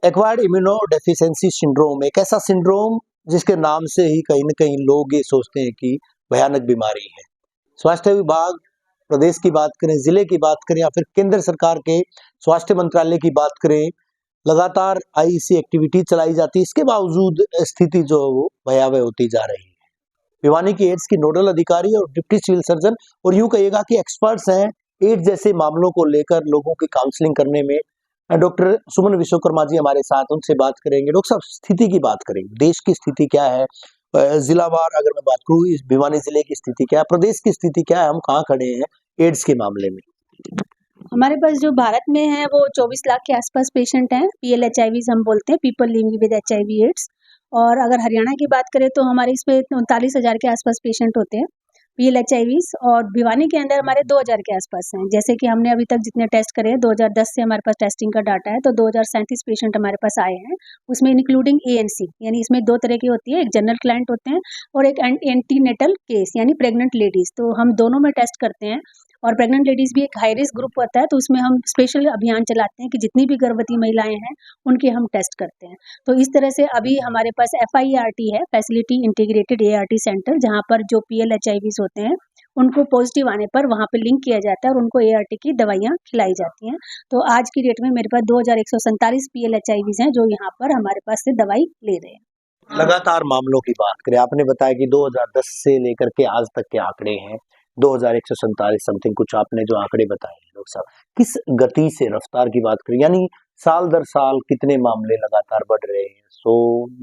Acquired immunodeficiency syndrome एक ऐसा syndrome जिसके नाम से ही कहीं न कहीं लोग ये सोचते हैं कि भयानक बीमारी है। स्वास्थ्य विभाग, प्रदेश की बात करें, जिले की बात करें या फिर केंद्र सरकार के स्वास्थ्य मंत्रालय की बात करें, लगातार आईसी एक्टिविटी चलाई जाती है। इसके बावजूद स्थिति जो है वो भयावह होती जा रही है। भिवानी की एड्स की नोडल अधिकारी और डिप्टी सिविल सर्जन और यूँ कहिएगा कि एक्सपर्ट्स हैं एड्स जैसे मामलों को लेकर लोगों की काउंसलिंग करने में। डॉक्टर सुमन विश्वकर्मा जी हमारे साथ, उनसे बात करेंगे। डॉक्टर साहब, स्थिति की बात करें, देश की स्थिति क्या है? जिलावार अगर मैं बात करूँ, इस भिवानी जिले की स्थिति क्या है, प्रदेश की स्थिति क्या है, हम कहाँ खड़े हैं एड्स के मामले में? हमारे पास जो भारत में है वो 24 लाख के आसपास पेशेंट हैं। PLHIV हम बोलते हैं, people living with HIV AIDS. और अगर हरियाणा की बात करें तो हमारे इसमें 39,000 के आसपास पेशेंट होते हैं PLHIVs, और भिवानी के अंदर हमारे 2,000 के आसपास हैं। जैसे कि हमने अभी तक जितने टेस्ट करे हैं, 2010 से हमारे पास टेस्टिंग का डाटा है, तो 2037 पेशेंट हमारे पास आए हैं, उसमें इंक्लूडिंग ANC। यानी इसमें 2 तरह की होती है, एक जनरल क्लाइंट होते हैं और एक एंटीनेटल केस यानी प्रेग्नेंट लेडीज। तो हम दोनों में टेस्ट करते हैं, और प्रेग्नेंट लेडीज भी एक हाई रिस्क ग्रुप होता है, तो उसमें हम स्पेशल अभियान चलाते हैं कि जितनी भी गर्भवती महिलाएं हैं उनके हम टेस्ट करते हैं। तो इस तरह से अभी हमारे पास FIART है, फैसिलिटी इंटीग्रेटेड ART सेंटर, जहाँ पर जो PLHIVs होते हैं उनको पॉजिटिव आने पर वहाँ पे लिंक किया जाता है और उनको ART की दवाइयाँ खिलाई जाती हैं। तो आज की डेट में मेरे पास 2147 PLHIVs हैं जो यहाँ पर हमारे पास से दवाई ले रहे हैं। लगातार मामलों की बात करें, आपने बताया कि 2010 से लेकर के आज तक के आंकड़े हैं, 2147 समथिंग कुछ आपने जो आंकड़े बताए हैं। डॉक्टर साहब, किस गति से, रफ्तार की बात करें, यानी साल दर साल कितने मामले लगातार बढ़ रहे हैं? 100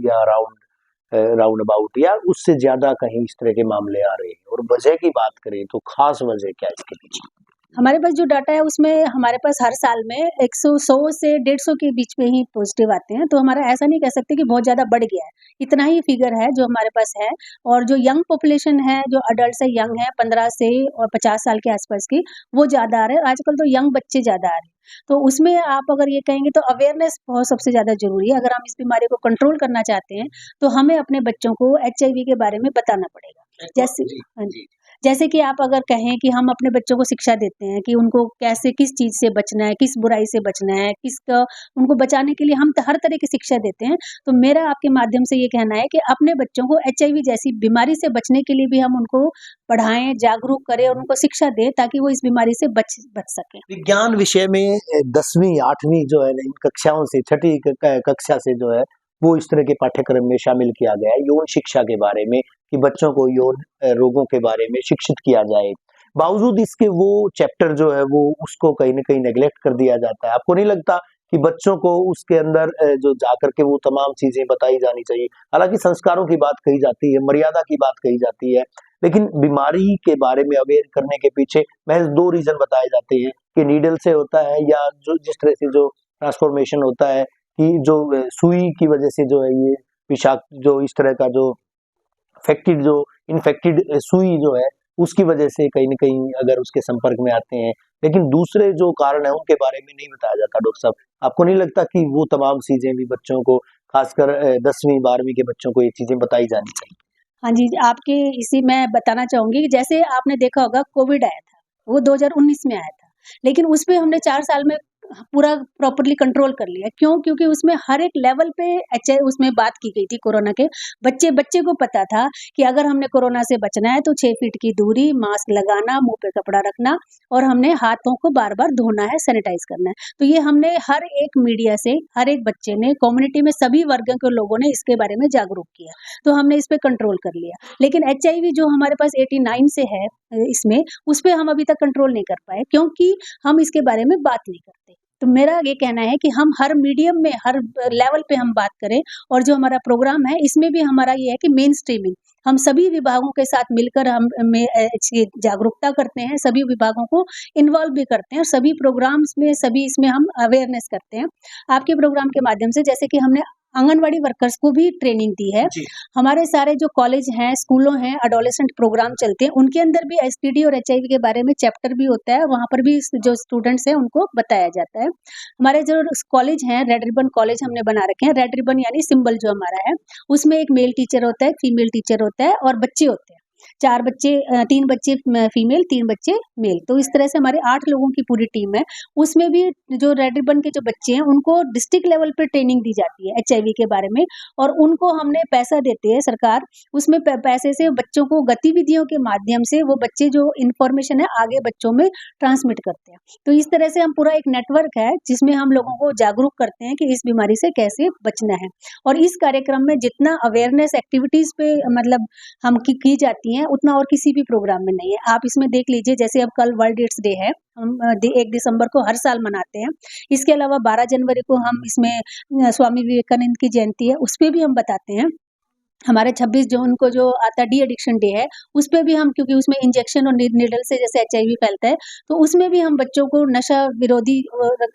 या राउंड अबाउट, या उससे ज्यादा कहीं इस तरह के मामले आ रहे हैं? और वजह की बात करें तो खास वजह क्या है इसके पीछे? हमारे पास जो डाटा है उसमें हमारे पास हर साल में 100 से 150 के बीच में ही पॉजिटिव आते हैं। तो हमारा ऐसा नहीं कह सकते कि बहुत ज़्यादा बढ़ गया है, इतना ही फिगर है जो हमारे पास है। और जो यंग पॉपुलेशन है, जो अडल्ट है, यंग है 15 से और 50 साल के आसपास की, वो ज़्यादा आ रहे हैं। आजकल तो यंग बच्चे ज़्यादा आ रहे हैं। तो उसमें आप अगर ये कहेंगे तो अवेयरनेस बहुत सबसे ज़्यादा ज़रूरी है। अगर हम इस बीमारी को कंट्रोल करना चाहते हैं तो हमें अपने बच्चों को HIV के बारे में बताना पड़ेगा। जैसे हाँ जी, जैसे कि आप अगर कहें कि हम अपने बच्चों को शिक्षा देते हैं कि उनको कैसे, किस चीज़ से बचना है, किस बुराई से बचना है, किसका, उनको बचाने के लिए हम हर तरह की शिक्षा देते हैं। तो मेरा आपके माध्यम से ये कहना है कि अपने बच्चों को HIV जैसी बीमारी से बचने के लिए भी हम उनको पढ़ाएं, जागरूक करें और उनको शिक्षा दें ताकि वो इस बीमारी से बच सकें। विज्ञान विषय में 10वीं 8वीं जो है ना, इन कक्षाओं से, छठी कक्षा से जो है वो इस तरह के पाठ्यक्रम में शामिल किया गया है, यौन शिक्षा के बारे में, कि बच्चों को यौन रोगों के बारे में शिक्षित किया जाए। बावजूद इसके वो चैप्टर जो है वो उसको कहीं न कहीं नेग्लेक्ट कर दिया जाता है। आपको नहीं लगता कि बच्चों को उसके अंदर जो जाकर के वो तमाम चीज़ें बताई जानी चाहिए? हालाँकि संस्कारों की बात कही जाती है, मर्यादा की बात कही जाती है, लेकिन बीमारी के बारे में अवेयर करने के पीछे महज़ 2 रीज़न बताए जाते हैं कि नीडल से होता है, या जो जिस तरह से जो ट्रांसफॉर्मेशन होता है कि जो सुई की वजह से जो है ये विषाक्त, जो इस तरह का जो इन्फेक्टेड सुई जो है उसकी वजह से कहीं न कहीं अगर उसके संपर्क में आते हैं, लेकिन दूसरे जो कारण है उनके बारे में नहीं बताया जाता। डॉक्टर साहब, आपको नहीं लगता कि वो तमाम चीज़ें भी बच्चों को, खासकर 10वीं 12वीं के बच्चों को ये चीज़ें बताई जानी चाहिए? हाँ जी, आपके इसी मैं बताना चाहूँगी कि जैसे आपने देखा होगा कोविड आया था, वो 2019 में आया था, लेकिन उसपे हमने 4 साल में पूरा प्रॉपर्ली कंट्रोल कर लिया। क्यों? क्योंकि उसमें हर एक लेवल पे उसमें बात की गई थी कोरोना के। बच्चे को पता था कि अगर हमने कोरोना से बचना है तो 6 फीट की दूरी, मास्क लगाना, मुँह पे कपड़ा रखना, और हमने हाथों को बार-बार धोना है, सैनिटाइज़ करना है। तो ये हमने हर एक मीडिया से, हर एक बच्चे ने, कम्युनिटी में सभी वर्गों के लोगों ने इसके बारे में जागरूक किया। तो हमने इस पे कंट्रोल कर लिया। लेकिन HIV जो हमारे पास 89 से है इसमें, उस पे हम अभी तक कंट्रोल नहीं कर पाए, क्योंकि हम इसके बारे में बात नहीं करते। तो मेरा ये कहना है कि हम हर मीडियम में, हर लेवल पे हम बात करें, और जो हमारा प्रोग्राम है इसमें भी हमारा ये है कि मेन स्ट्रीमिंग, हम सभी विभागों के साथ मिलकर हम इसकी जागरूकता करते हैं, सभी विभागों को इन्वॉल्व भी करते हैं, और सभी प्रोग्राम्स में, सभी इसमें हम अवेयरनेस करते हैं। आपके प्रोग्राम के माध्यम से जैसे कि हमने आंगनवाड़ी वर्कर्स को भी ट्रेनिंग दी है। हमारे सारे जो कॉलेज हैं, स्कूलों हैं, एडोलेसेंट प्रोग्राम चलते हैं, उनके अंदर भी STD और HIV के बारे में चैप्टर भी होता है, वहाँ पर भी जो स्टूडेंट्स हैं उनको बताया जाता है। हमारे जो कॉलेज हैं, रेड रिबन कॉलेज हमने बना रखे हैं। रेड रिबन यानी सिंबल जो हमारा है, उसमें एक मेल टीचर होता है, एक फीमेल टीचर होता है और बच्चे होते हैं। 4 बच्चे 3 बच्चे फीमेल 3 बच्चे मेल, तो इस तरह से हमारे 8 लोगों की पूरी टीम है। उसमें भी जो रेड रिबन के जो बच्चे हैं उनको डिस्ट्रिक्ट लेवल पे ट्रेनिंग दी जाती है एचआईवी के बारे में, और उनको हमने पैसा देती है सरकार, उसमें पैसे से बच्चों को गतिविधियों के माध्यम से वो बच्चे जो इन्फॉर्मेशन है आगे बच्चों में ट्रांसमिट करते हैं। तो इस तरह से हम पूरा एक नेटवर्क है जिसमें हम लोगों को जागरूक करते हैं कि इस बीमारी से कैसे बचना है, और इस कार्यक्रम में जितना अवेयरनेस एक्टिविटीज पे मतलब हम की जाती हैं उतना और किसी भी प्रोग्राम में नहीं है। आप इसमें देख लीजिए, जैसे अब कल वर्ल्ड एड्स डे है, हम 1 दिसंबर को हर साल मनाते हैं। इसके अलावा 12 जनवरी को हम इसमें स्वामी विवेकानंद की जयंती है, उस पे भी हम बताते हैं। हमारे 26 जून को जो आता है डी एडिक्शन डे है, उस पे भी हम, क्योंकि उसमें इंजेक्शन और नीडल से जैसे एचआईवी फैलता है, तो उसमें भी हम बच्चों को नशा विरोधी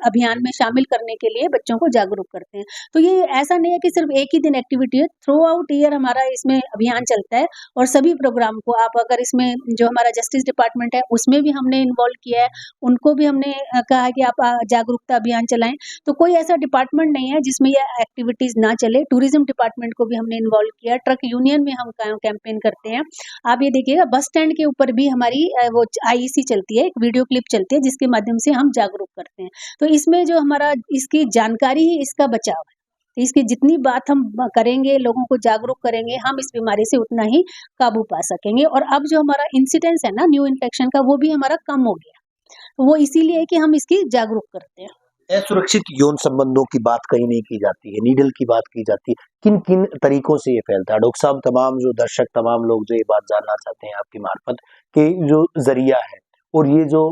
अभियान में शामिल करने के लिए बच्चों को जागरूक करते हैं। तो ये ऐसा नहीं है कि सिर्फ एक ही दिन एक्टिविटी है, थ्रू आउट ईयर हमारा इसमें अभियान चलता है, और सभी प्रोग्राम को आप अगर इसमें जो हमारा जस्टिस डिपार्टमेंट है उसमें भी हमने इन्वॉल्व किया है, उनको भी हमने कहा है कि आप जागरूकता अभियान चलाएं। तो कोई ऐसा डिपार्टमेंट नहीं है जिसमें ये एक्टिविटीज ना चले। टूरिज्म डिपार्टमेंट को भी हमने इन्वॉल्व किया, ट्रक यूनियन में हम कैंपेन करते हैं। आप ये देखिएगा बस स्टैंड के ऊपर भी हमारी वो आईईसी चलती है, एक वीडियो क्लिप चलती है जिसके माध्यम से हम जागरूक करते हैं। तो इसमें जो हमारा इसकी जानकारी ही इसका बचाव है, तो इसकी जितनी बात हम करेंगे, लोगों को जागरूक करेंगे, हम इस बीमारी से उतना ही काबू पा सकेंगे। और अब जो हमारा इंसिडेंस है ना न्यू इन्फेक्शन का, वो भी हमारा कम हो गया, तो वो इसीलिए है कि हम इसकी जागरूक करते हैं। असुरक्षित यौन संबंधों की बात कहीं नहीं की जाती है, नीडल की बात की जाती है। किन किन तरीकों से ये फैलता है डॉक्टर साहब? तमाम जो दर्शक, तमाम लोग जो ये बात जानना चाहते हैं आपकी मार्फत कि जो जरिया है और ये जो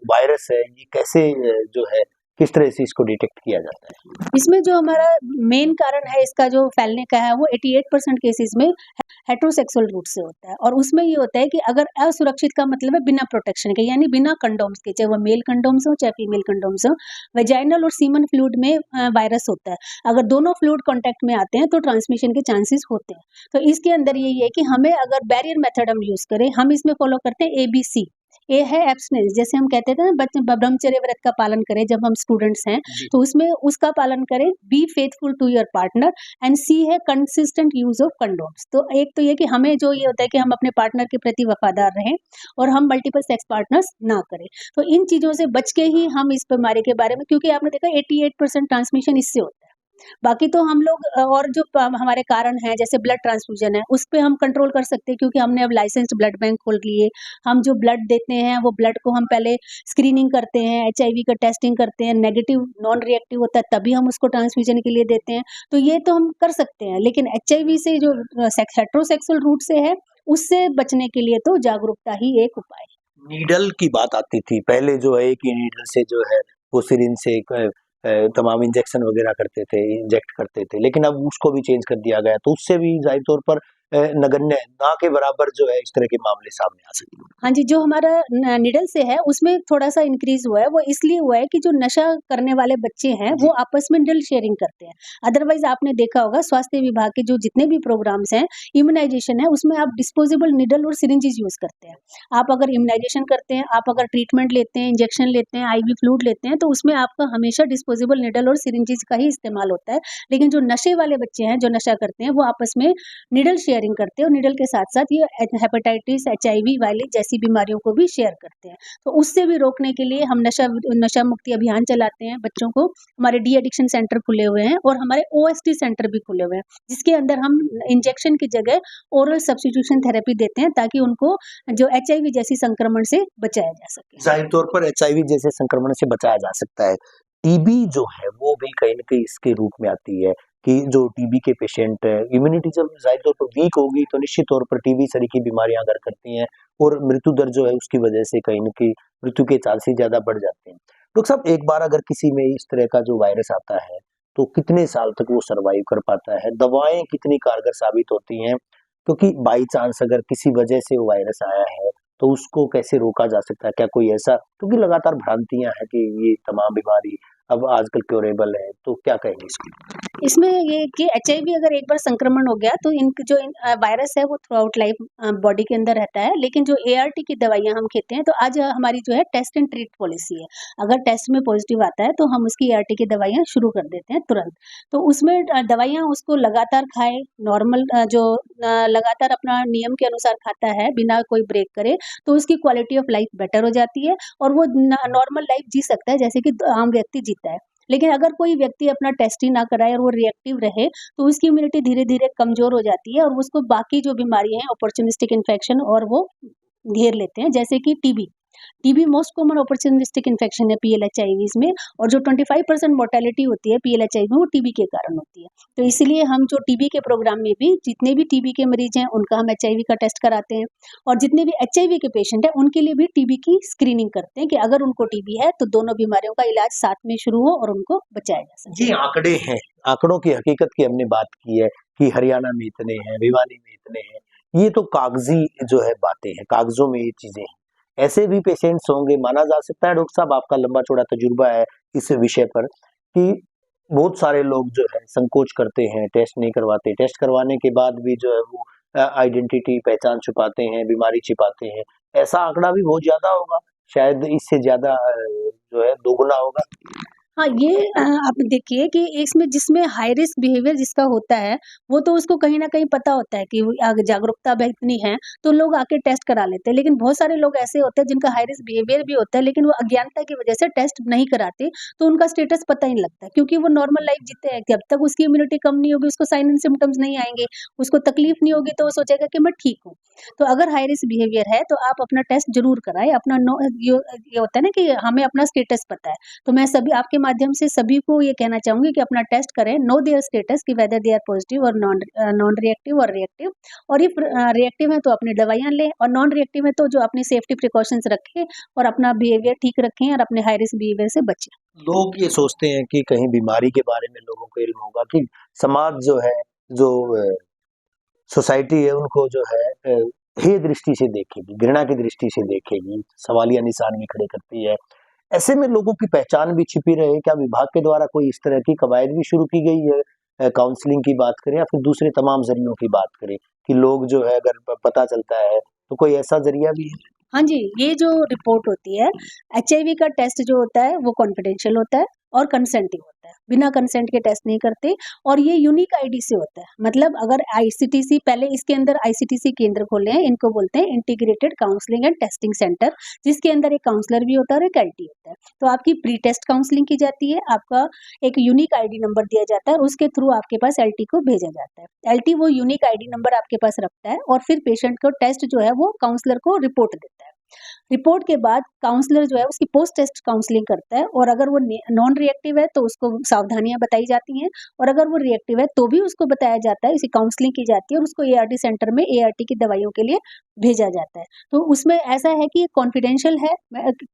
वायरस है, ये कैसे जो है किस तरह से इसको डिटेक्ट किया जाता है? इसमें जो हमारा मेन कारण है इसका जो फैलने का है, वो 88% केसेस में हेटेरोसेक्सुअल रूट से होता है, और उसमें ये होता है कि अगर असुरक्षित का मतलब है बिना प्रोटेक्शन के, यानी बिना कंडोम्स के, चाहे वो मेल कंडोम्स हो चाहे फीमेल कंडोम्स हो, वेजाइनल और सीमन फ्लूइड में वायरस होता है। अगर दोनों फ्लूइड कांटेक्ट में आते हैं तो ट्रांसमिशन के चांसेस होते हैं। तो इसके अंदर यही है कि हमें अगर बैरियर मेथड हम यूज करें, हम इसमें फॉलो करते हैं ABC। ए है एब्सटेंस, जैसे हम कहते थे ना बच्चे ब्रह्मचर्य व्रत का पालन करें जब हम स्टूडेंट्स हैं, तो उसमें उसका पालन करें। Be faithful to your partner, and see है कंसिस्टेंट यूज ऑफ कंडोम्स। तो एक तो ये कि हमें जो ये होता है कि हम अपने पार्टनर के प्रति वफादार रहें, और हम मल्टीपल सेक्स पार्टनर्स ना करें। तो इन चीजों से बच के ही हम इस बीमारी के बारे में, क्योंकि आपने देखा 88% ट्रांसमिशन इससे होता है। बाकी तो हम लोग और जो हमारे कारण हैं जैसे ब्लड ट्रांसफ्यूजन है, उस पे हम कंट्रोल कर सकते हैं, क्योंकि हमने अब लाइसेंस्ड ब्लड बैंक खोल लिए। हम जो ब्लड देते हैं वो ब्लड को हम पहले स्क्रीनिंग करते हैं, एचआईवी का टेस्टिंग करते हैं, नेगेटिव नॉन रिएक्टिव होता है तभी हम उसको ट्रांसफ्यूजन के लिए देते हैं। तो ये तो हम कर सकते हैं, लेकिन एचआईवी से जो हेटेरोसेक्सुअल रूट से है, उससे बचने के लिए तो जागरूकता ही एक उपाय है। नीडल की बात आती थी पहले, जो है कि नीडल से जो है वो सिरिंज से तमाम इंजेक्शन वगैरह करते थे, इंजेक्ट करते थे, लेकिन अब उसको भी चेंज कर दिया गया, तो उससे भी जाहिर तौर पर नगण्य ना के बराबर जो है इस तरह के मामले सामने आ सकते हैं। हाँ जी, जो हमारा निडल से है उसमें थोड़ा-सा इंक्रीज़ हुआ है, वो इसलिए हुआ है कि जो नशा करने वाले बच्चे हैं, वो आपस में निडल शेयरिंग करते हैं। अदरवाइज़ आपने देखा होगा स्वास्थ्य विभाग के जो जितने भी प्रोग्राम्स हैं, इम्यूनाइज़ेशन है, उसमें आप डिस्पोजेबल निडल और सिरिंजेस यूज़ करते हैं। आप अगर इम्यूनाइज़ेशन करते हैं, आप अगर ट्रीटमेंट लेते हैं, इंजेक्शन लेते हैं, आईवी फ्लूइड लेते हैं, तो उसमें आपका हमेशा डिस्पोजेबल निडल और सिरिंजेस का ही इस्तेमाल होता है। लेकिन जो नशे वाले बच्चे हैं, जो नशा करते हैं, वो आपस में निडल शेयरिंग करते हैं, और निडल के साथ-साथ ये हेपेटाइटिस, एचआईवी वाली जैसी बीमारियों को भी शेयर करते हैं। तो उससे भी रोकने के लिए हम नशा मुक्ति अभियान चलाते हैं बच्चों को। हमारे डी एडिक्शन सेंटर खुले हुए हैं, और हमारे ओएसडी सेंटर भी खुले हुए हैं, जिसके अंदर हम इंजेक्शन की जगह ओरल सब्स्टिट्यूशन थेरेपी देते हैं, ताकि उनको जो एचआईवी जैसी संक्रमण से बचाया जा सके। जाहिर तौर पर एचआईवी जैसे संक्रमण से बचाया जा सकता है। टीबी जो है वो भी कहीं न कहीं इसके रूप में आती है कि जो टीबी के पेशेंट है, इम्यूनिटी जब जाहिर तौर पर वीक होगी तो निश्चित तौर पर टीबी सरी की बीमारियां अगर करती हैं, और मृत्यु दर जो है उसकी वजह से कहीं न कहीं मृत्यु के चांसेस ज़्यादा बढ़ जाते हैं। डॉक्टर साहब, एक बार अगर किसी में इस तरह का जो वायरस आता है, तो कितने साल तक वो सर्वाइव कर पाता है? दवाएँ कितनी कारगर साबित होती हैं? क्योंकि बाई चांस अगर किसी वजह से वो वायरस आया है, तो उसको कैसे रोका जा सकता है? क्या कोई ऐसा, क्योंकि लगातार भ्रांतियाँ हैं कि ये तमाम बीमारी अब आजकल क्योरेबल है, तो क्या कहेंगे इसको? इसमें ये कि एचआईवी अगर एक बार संक्रमण हो गया तो जो वायरस है वो थ्रू आउट लाइफ बॉडी के अंदर रहता है, लेकिन जो एआरटी की दवाइयाँ हम खेते हैं तो आज हमारी जो है टेस्ट एंड ट्रीट पॉलिसी है। अगर टेस्ट में पॉजिटिव आता है तो हम उसकी एआरटी की दवाइयाँ शुरू कर देते हैं तुरंत। तो उसमें दवाइयाँ उसको लगातार खाए, नॉर्मल लगातार अपना नियम के अनुसार खाता है बिना कोई ब्रेक करे, तो उसकी क्वालिटी ऑफ लाइफ बेटर हो जाती है और वो नॉर्मल लाइफ जी सकता है जैसे कि आम व्यक्ति जीता है। लेकिन अगर कोई व्यक्ति अपना टेस्ट ही ना कराए और वो रिएक्टिव रहे तो उसकी इम्यूनिटी धीरे-धीरे कमज़ोर हो जाती है और उसको बाकी जो बीमारियाँ हैं अपॉर्चुनिस्टिक इन्फेक्शन और वो घेर लेते हैं, जैसे कि TB. TB most common opportunistic infection है पीएलएचआईवीज़ में, और जो 25% मोर्टेलिटी होती है पीएलएचआईवी में वो टीबी के कारण होती है। तो इसीलिए हम जो टीबी के प्रोग्राम में भी जितने भी टीबी के मरीज़ हैं उनका हम एचआईवी का टेस्ट कराते हैं, और जितने भी एचआईवी के पेशेंट हैं उनके लिए भी टीबी की स्क्रीनिंग करते हैं कि अगर उनको टीबी है तो दोनों बीमारियों का इलाज साथ में शुरू हो और उनको बचाया जा सके। जी, आंकड़े हैं, आंकड़ों की हकीकत की हमने बात की है कि हरियाणा में इतने हैं, भिवानी में इतने हैं। ये तो कागजी जो है बातें हैं, कागजों में ये चीजें हैं। ऐसे भी पेशेंट्स होंगे, माना जा सकता है डॉक्टर साहब आपका लंबा चौड़ा तजुर्बा है इस विषय पर, कि बहुत सारे लोग जो है संकोच करते हैं, टेस्ट नहीं करवाते, टेस्ट करवाने के बाद भी जो है वो आइडेंटिटी पहचान छुपाते हैं, बीमारी छिपाते हैं। ऐसा आंकड़ा भी बहुत ज्यादा होगा, शायद इससे ज्यादा जो है दोगुना होगा। हाँ, ये आप देखिए कि इसमें जिसमें हाई रिस्क बिहेवियर जिसका होता है, वो तो उसको कहीं न कहीं पता होता है कि जागरूकता अब इतनी है, तो लोग आके टेस्ट करा लेते हैं। लेकिन बहुत सारे लोग ऐसे होते हैं जिनका हाई रिस्क बिहेवियर भी होता है, लेकिन वो अज्ञानता की वजह से टेस्ट नहीं कराते, तो उनका स्टेटस पता ही नहीं लगता, क्योंकि वो नॉर्मल लाइफ जीते हैं। जब तक उसकी इम्यूनिटी कम नहीं होगी, उसको साइन एंड सिम्पटम्स नहीं आएँगे, उसको तकलीफ नहीं होगी, तो वो सोचेगा कि मैं ठीक हूँ। तो अगर हाई रिस्क बिहेवियर है, तो आप अपना टेस्ट ज़रूर कराएँ। अपना नो ये होता है ना कि हमें अपना स्टेटस पता है। तो मैं सभी आपके माध्यम से सभी को ये कहना चाहूँगी कि अपना टेस्ट करें, नो देयर स्टेटस कि वेदर दे आर पॉजिटिव और नॉन रिएक्टिव और रिएक्टिव, और इफ रिएक्टिव है तो अपनी दवाइयाँ लें, और नॉन रिएक्टिव है तो जो अपनी सेफ्टी प्रिकॉशंस रखें और अपना बिहेवियर ठीक रखें और अपने हाई रिस्क बिहेवियर से बचें। लोग ये सोचते हैं कि कहीं बीमारी के बारे में लोगों को इल्म होगा, कि समाज जो है, जो सोसाइटी है उनको जो है हेय दृष्टि से देखेगी, घृणा की दृष्टि से देखेगी, सवालिया निशान भी खड़े करती है। ऐसे में लोगों की पहचान भी छिपी रहे, क्या विभाग के द्वारा कोई इस तरह की कवायद भी शुरू की गई है? काउंसलिंग की बात करें या फिर दूसरे तमाम जरियों की बात करें, कि लोग जो है अगर पता चलता है तो कोई ऐसा जरिया भी है? हाँ जी, ये जो रिपोर्ट होती है, एचआईवी का टेस्ट जो होता है वो कॉन्फिडेंशियल होता है और कंसेंटिव होता है। बिना कंसेंट के टेस्ट नहीं करते, और ये यूनिक आईडी से होता है। मतलब अगर आईसीटीसी, पहले इसके अंदर आईसीटीसी केंद्र खोले हैं, इनको बोलते हैं integrated counselling and testing centre, जिसके अंदर एक काउंसलर भी होता है और एक एलटी होता है। तो आपकी प्री टेस्ट काउंसलिंग की जाती है, आपका एक यूनिक आईडी नंबर दिया जाता है, उसके थ्रू आपके पास एलटी को भेजा जाता है। एलटी वो यूनिक आईडी नंबर आपके पास रखता है और फिर पेशेंट को टेस्ट जो है वो काउंसलर को रिपोर्ट देता है। रिपोर्ट के बाद काउंसलर जो है उसकी पोस्ट टेस्ट काउंसलिंग करता है, और अगर वो नॉन रिएक्टिव है तो उसको सावधानियां बताई जाती हैं, और अगर वो रिएक्टिव है तो भी उसको बताया जाता है, इसी काउंसलिंग की जाती है और उसको एआरटी सेंटर में एआरटी की दवाइयों के लिए भेजा जाता है। तो उसमें ऐसा है कि कॉन्फिडेंशियल है,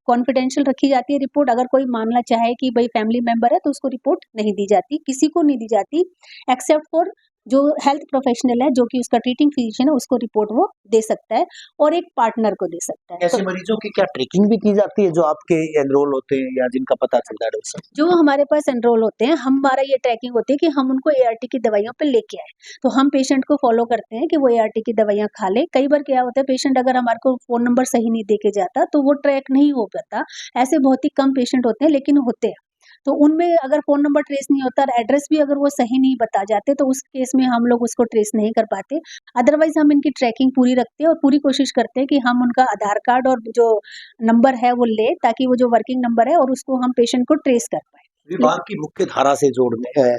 कॉन्फिडेंशियल रखी जाती है रिपोर्ट। अगर कोई मामला चाहे कि भाई फैमिली मेंबर है तो उसको रिपोर्ट नहीं दी जाती, किसी को नहीं दी जाती, एक्सेप्ट फॉर जो हेल्थ प्रोफेशनल है, जो कि उसका ट्रीटिंग फिजिशियन है, उसको रिपोर्ट वो दे सकता है और एक पार्टनर को दे सकता है। ऐसे मरीजों की क्या ट्रैकिंग भी की जाती है जो आपके एनरोल होते हैं या जिनका पता चलता है डॉक्टर साहब? जो हमारे पास एनरोल होते हैं, हमारा ये ट्रैकिंग होती है कि हम उनको एआरटी की दवाइयों पे लेके आए। तो हम पेशेंट को फॉलो करते हैं कि वो एआरटी की दवाइयाँ खा ले। कई बार क्या होता है, पेशेंट अगर हमारे को फ़ोन नंबर सही नहीं दे के जाता, तो वो ट्रैक नहीं हो पाता। ऐसे बहुत ही कम पेशेंट होते हैं, लेकिन होते हैं। तो उनमें अगर फ़ोन नंबर ट्रेस नहीं होता और एड्रेस भी अगर वो सही नहीं बता जाते, तो उस केस में हम लोग उसको ट्रेस नहीं कर पाते। अदरवाइज़ हम इनकी ट्रैकिंग पूरी रखते हैं और पूरी कोशिश करते हैं कि हम उनका आधार कार्ड और जो नंबर है वो लें, ताकि वो जो वर्किंग नंबर है और उसको हम पेशेंट को ट्रेस कर पाएँ। विभाग की मुख्य धारा से जोड़ने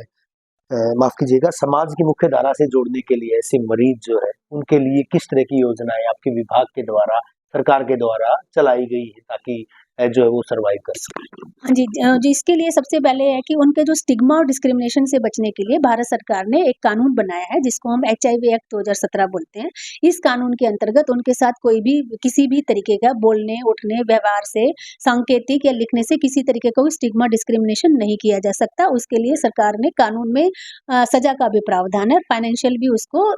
माफ कीजिएगा, समाज की मुख्य धारा से जोड़ने के लिए ऐसे मरीज जो है उनके लिए किस तरह की योजनाएं आपके विभाग के द्वारा, सरकार के द्वारा चलाई गई है, ताकि जो है वो सरवाइव कर सके? हाँ जी, जी, इसके लिए सबसे पहले है कि उनके जो स्टिग्मा और डिस्क्रिमिनेशन से बचने के लिए भारत सरकार ने एक कानून बनाया है, जिसको हम एचआईवी एक्ट 2017 बोलते हैं। इस कानून के अंतर्गत उनके साथ कोई भी किसी भी तरीके का बोलने, उठने, व्यवहार से, सांकेतिक या लिखने से किसी तरीके का कोई स्टिग्मा डिस्क्रिमिनेशन नहीं किया जा सकता। उसके लिए सरकार ने कानून में सजा का भी प्रावधान है, फाइनेंशियल भी उसको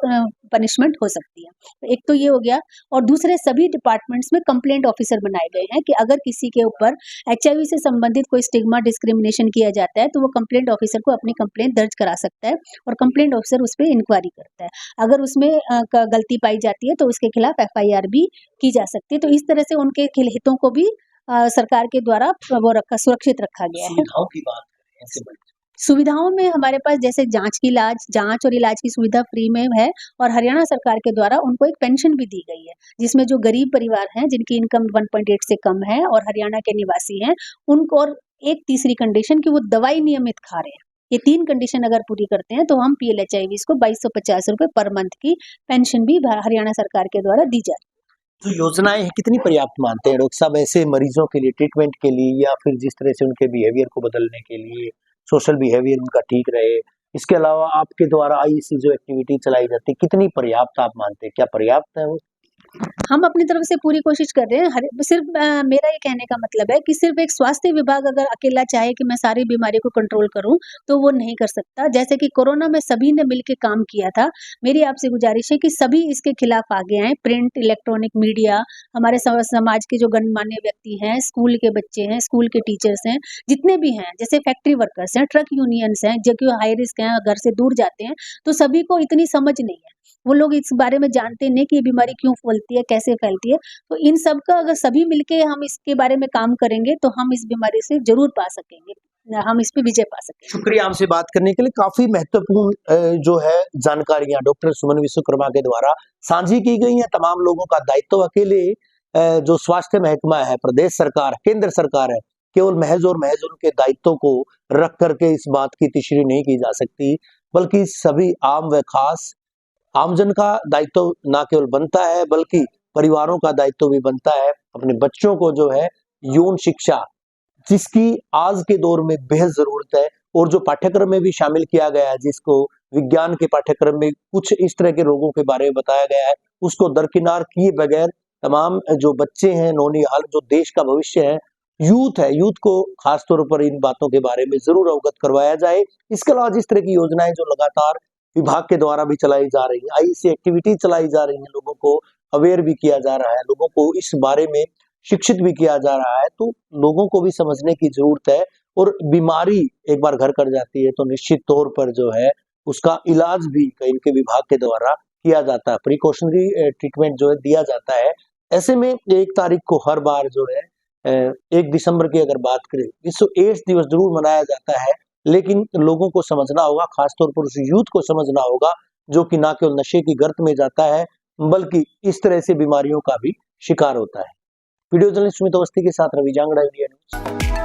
पनिशमेंट हो सकती है। एक तो ये हो गया, और दूसरे सभी डिपार्टमेंट्स में कंप्लेंट ऑफिसर बनाए गए हैं कि अगर किसी किसी के ऊपर एचआईवी से संबंधित कोई स्टिग्मा डिस्क्रिमिनेशन किया जाता है तो वो कंप्लेंट ऑफिसर को अपनी कंप्लेंट दर्ज करा सकता है और कंप्लेंट ऑफिसर उस पर इंक्वायरी करता है। अगर उसमें गलती पाई जाती है तो उसके खिलाफ एफआईआर भी की जा सकती है। तो इस तरह से उनके हितों को भी सरकार के द्वारा वो सुरक्षित रखा गया है। सुविधाओं की बात करें ऐसे बड़े सुविधाओं में हमारे पास जैसे जांच और इलाज की सुविधा फ्री में है और हरियाणा सरकार के द्वारा उनको एक पेंशन भी दी गई है, जिसमें जो गरीब परिवार हैं जिनकी इनकम 1.8 से कम है और हरियाणा के निवासी हैं, उनको, और एक तीसरी कंडीशन कि वो दवाई नियमित खा रहे हैं। ये 3 कंडीशन अगर पूरी करते हैं तो हम पीएलएचआईवी को 2250 रुपए पर मंथ की पेंशन भी हरियाणा सरकार के द्वारा दी जाती है। जो योजनाएं हैं कितनी पर्याप्त मानते हैं डॉक्टर साहब ऐसे मरीजों के लिए, ट्रीटमेंट के लिए, या फिर जिस तरह से उनके बिहेवियर को बदलने के लिए, सोशल बिहेवियर उनका ठीक रहे, इसके अलावा आपके द्वारा आईसी जो एक्टिविटी चलाई जाती है कितनी पर्याप्त आप मानते हैं? क्या पर्याप्त है वो? हम अपनी तरफ से पूरी कोशिश कर रहे हैं। सिर्फ मेरा ये कहने का मतलब है कि सिर्फ एक स्वास्थ्य विभाग अगर अकेला चाहे कि मैं सारी बीमारी को कंट्रोल करूं तो वो नहीं कर सकता। जैसे कि कोरोना में सभी ने मिलकर काम किया था, मेरी आपसे गुजारिश है कि सभी इसके खिलाफ आगे आए। प्रिंट, इलेक्ट्रॉनिक मीडिया, हमारे समाज के जो गणमान्य व्यक्ति हैं, स्कूल के बच्चे हैं, स्कूल के टीचर्स हैं, जितने भी हैं, जैसे फैक्ट्री वर्कर्स हैं, ट्रक यूनियंस हैं, जो कि हाई रिस्क हैं, घर से दूर जाते हैं, तो सभी को इतनी समझ नहीं है। वो लोग इस बारे में जानते नहीं कि ये बीमारी क्यों फैलती है, कैसे फैलती है। तो इन सब का अगर सभी मिलके हम इसके बारे में काम करेंगे तो हम इस बीमारी से जरूर पा सकेंगे, हम इस पे विजय पा सकेंगे। शुक्रिया हमसे बात करने के लिए। काफी महत्वपूर्ण जो है जानकारियां डॉक्टर सुमन विश्वकर्मा के द्वारा साझी की गई हैं। तमाम लोगों का दायित्व अकेले जो स्वास्थ्य महकमा है, प्रदेश सरकार, केंद्र सरकार है, केवल महज और महज उनके दायित्व को रख करके इस बात की तिश्री नहीं की जा सकती, बल्कि सभी आम व खास आमजन का दायित्व ना केवल बनता है बल्कि परिवारों का दायित्व भी बनता है। अपने बच्चों को जो है यौन शिक्षा, जिसकी आज के दौर में बेहद जरूरत है, और जो पाठ्यक्रम में भी शामिल किया गया है, जिसको विज्ञान के पाठ्यक्रम में कुछ इस तरह के रोगों के बारे में बताया गया है, उसको दरकिनार किए बगैर तमाम जो बच्चे हैं, नौनिहाल, जो देश का भविष्य है, यूथ है, यूथ को खासतौर पर इन बातों के बारे में जरूर अवगत करवाया जाए। इसके अलावा जिस तरह की योजनाएं जो लगातार विभाग के द्वारा भी चलाई जा रही है, आईसी एक्टिविटी चलाई जा रही है, लोगों को अवेयर भी किया जा रहा है, लोगों को इस बारे में शिक्षित भी किया जा रहा है, तो लोगों को भी समझने की जरूरत है। और बीमारी एक बार घर कर जाती है तो निश्चित तौर पर जो है उसका इलाज भी इनके विभाग के द्वारा किया जाता है, प्रिकॉशनरी ट्रीटमेंट जो है दिया जाता है। ऐसे में 1 तारीख को हर बार जो है 1 दिसंबर की अगर बात करें, विश्व एड्स दिवस जरूर मनाया जाता है, लेकिन लोगों को समझना होगा, खासतौर पर उस यूथ को समझना होगा जो कि ना केवल नशे की गर्त में जाता है बल्कि इस तरह से बीमारियों का भी शिकार होता है। वीडियो जर्नलिस्ट सुमित अवस्थी के साथ रवि जांगड़ा, इंडिया न्यूज।